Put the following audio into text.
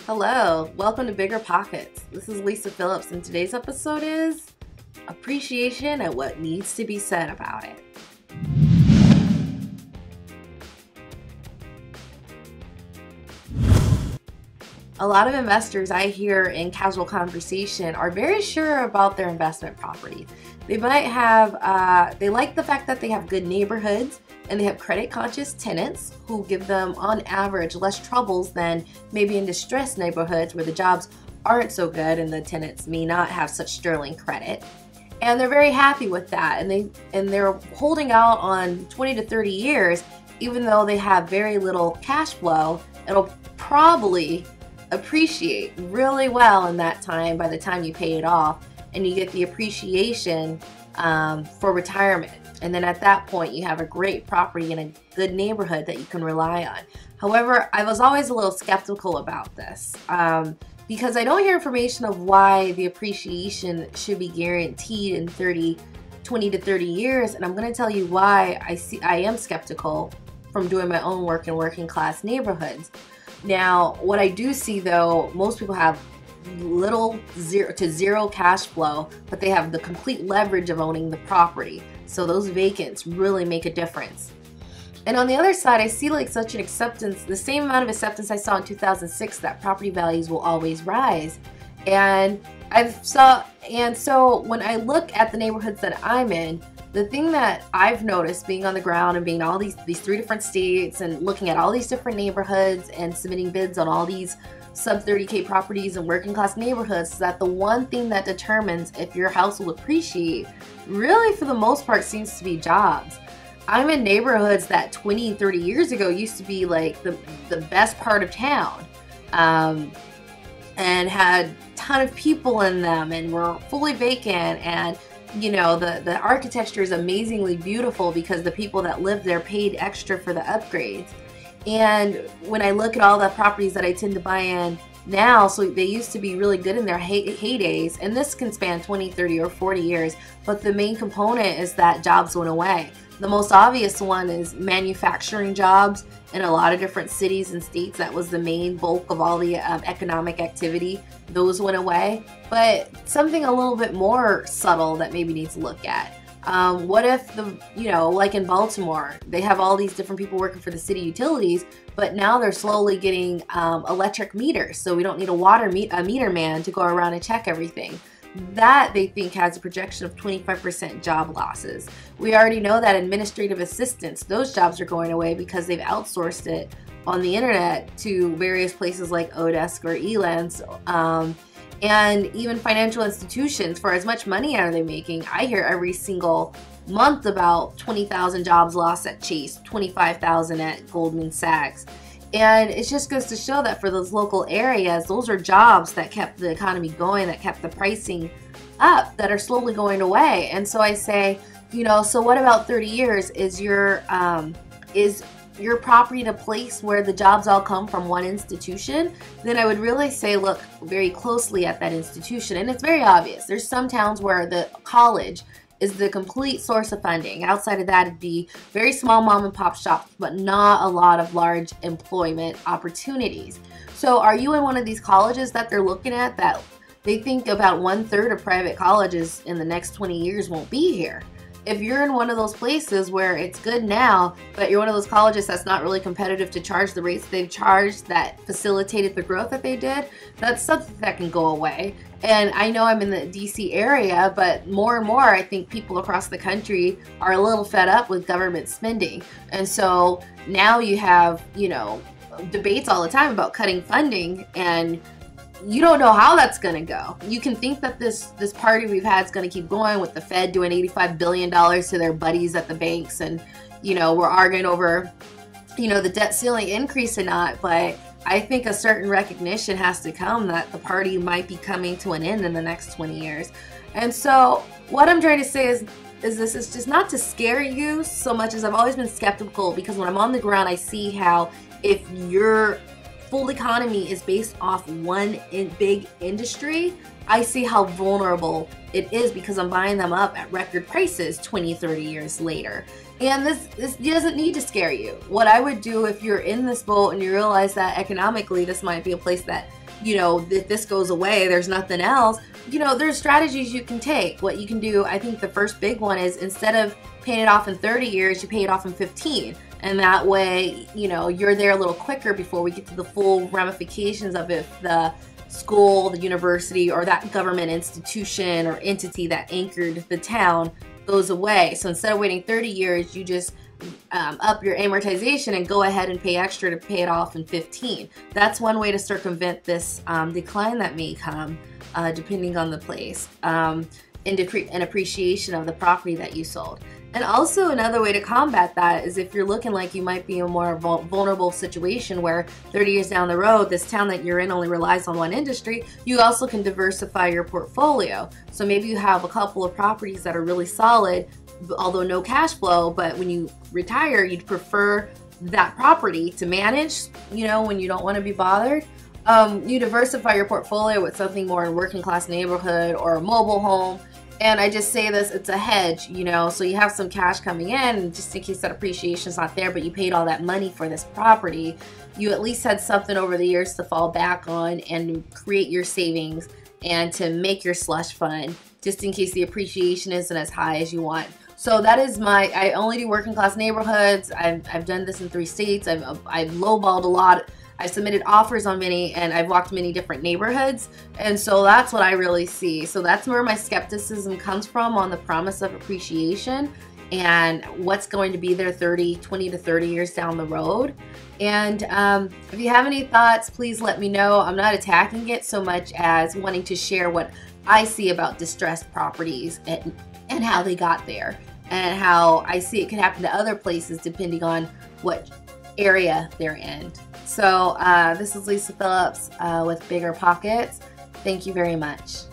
Hello, welcome to BiggerPockets. This is Lisa Phillips, and today's episode is appreciation and what needs to be said about it. A lot of investors I hear in casual conversation are very sure about their investment property. They might have, they like the fact that they have good neighborhoods and they have credit conscious tenants who give them on average less troubles than maybe in distressed neighborhoods where the jobs aren't so good and the tenants may not have such sterling credit. And they're very happy with that, and they're holding out on 20 to 30 years even though they have very little cash flow. It'll probably appreciate really well in that time by the time you pay it off, and you get the appreciation for retirement. And then at that point you have a great property in a good neighborhood that you can rely on. However, I was always a little skeptical about this because I don't hear information of why the appreciation should be guaranteed in 20 to 30 years, and I'm going to tell you why I am skeptical from doing my own work in working class neighborhoods. Now, what I do see though, most people have little to zero cash flow, but they have the complete leverage of owning the property. So those vacants really make a difference. And on the other side, I see like such an acceptance, the same amount of acceptance I saw in 2006 that property values will always rise. And so when I look at the neighborhoods that I'm in, the thing that I've noticed being on the ground and being in all these 3 different states and looking at all these different neighborhoods and submitting bids on all these sub 30K properties and working class neighborhoods is that the one thing that determines if your house will appreciate really for the most part seems to be jobs. I'm in neighborhoods that 20, 30 years ago used to be like the best part of town and had a ton of people in them and were fully vacant, and you know, the architecture is amazingly beautiful because the people that live there paid extra for the upgrades. And when I look at all the properties that I tend to buy in now, so they used to be really good in their heydays, and this can span 20, 30, or 40 years, but the main component is that jobs went away. The most obvious one is manufacturing jobs in a lot of different cities and states. That was the main bulk of all the economic activity. Those went away. But something a little bit more subtle that maybe needs to look at. What if like in Baltimore, they have all these different people working for the city utilities, but now they're slowly getting electric meters, so we don't need a meter man to go around and check everything. That they think has a projection of 25% job losses. We already know that administrative assistants, those jobs are going away because they've outsourced it on the internet to various places like Odesk or Elance. And even financial institutions, for as much money are they making, I hear every single month about 20,000 jobs lost at Chase, 25,000 at Goldman Sachs. And it just goes to show that for those local areas, those are jobs that kept the economy going, that kept the pricing up, that are slowly going away. And so I say, so what about 30 years? Is your property in a place where the jobs all come from one institution? Then I would really say look very closely at that institution. And it's very obvious. There's some towns where the college is the complete source of funding. Outside of that, it'd be very small mom and pop shops, but not a lot of large employment opportunities. So are you in one of these colleges that they're looking at that they think about 1/3 of private colleges in the next 20 years won't be here? If you're in one of those places where it's good now, but you're one of those colleges that's not really competitive to charge the rates they've charged that facilitated the growth that they did, that's something that can go away. And I know I'm in the DC area, but more and more I think people across the country are a little fed up with government spending. And so now you have, debates all the time about cutting funding, and you don't know how that's going to go. You can think that this party we've had is going to keep going with the Fed doing $85 billion to their buddies at the banks, and we're arguing over the debt ceiling increase or not, but I think a certain recognition has to come that the party might be coming to an end in the next 20 years. And so what I'm trying to say is this is just not to scare you so much as I've always been skeptical, because when I'm on the ground I see how if your full economy is based off one big industry, I see how vulnerable it is because I'm buying them up at record prices 20, 30 years later. And this doesn't need to scare you. What I would do if you're in this boat and you realize that economically this might be a place that you know, if this goes away, there's nothing else, you know, there's strategies you can take. What you can do, I think the first big one is, instead of paying it off in 30 years, you pay it off in 15. And that way, you know, you're there a little quicker before we get to the full ramifications of if the school, the university, or that government institution or entity that anchored the town goes away. So instead of waiting 30 years, you just up your amortization and go ahead and pay extra to pay it off in 15. That's one way to circumvent this decline that may come, depending on the place, and an appreciation of the property that you sold. And also another way to combat that is if you're looking like you might be in a more vulnerable situation where 30 years down the road, this town that you're in only relies on one industry, you also can diversify your portfolio. So maybe you have a couple of properties that are really solid, although no cash flow, but when you retire, you'd prefer that property to manage, you know, when you don't want to be bothered. You diversify your portfolio with something more in working class neighborhood or a mobile home. And I just say this, it's a hedge, you know, so you have some cash coming in just in case that appreciation is not there, but you paid all that money for this property. You at least had something over the years to fall back on and create your savings and to make your slush fund just in case the appreciation isn't as high as you want. So that is I only do working class neighborhoods. I've done this in 3 states. I've lowballed a lot. I submitted offers on many, and I've walked many different neighborhoods, and so that's what I really see. So that's where my skepticism comes from on the promise of appreciation and what's going to be there 20 to 30 years down the road. And if you have any thoughts, please let me know. I'm not attacking it so much as wanting to share what I see about distressed properties and how they got there, and how I see it could happen to other places depending on what area they're in. So this is Lisa Phillips with BiggerPockets. Thank you very much.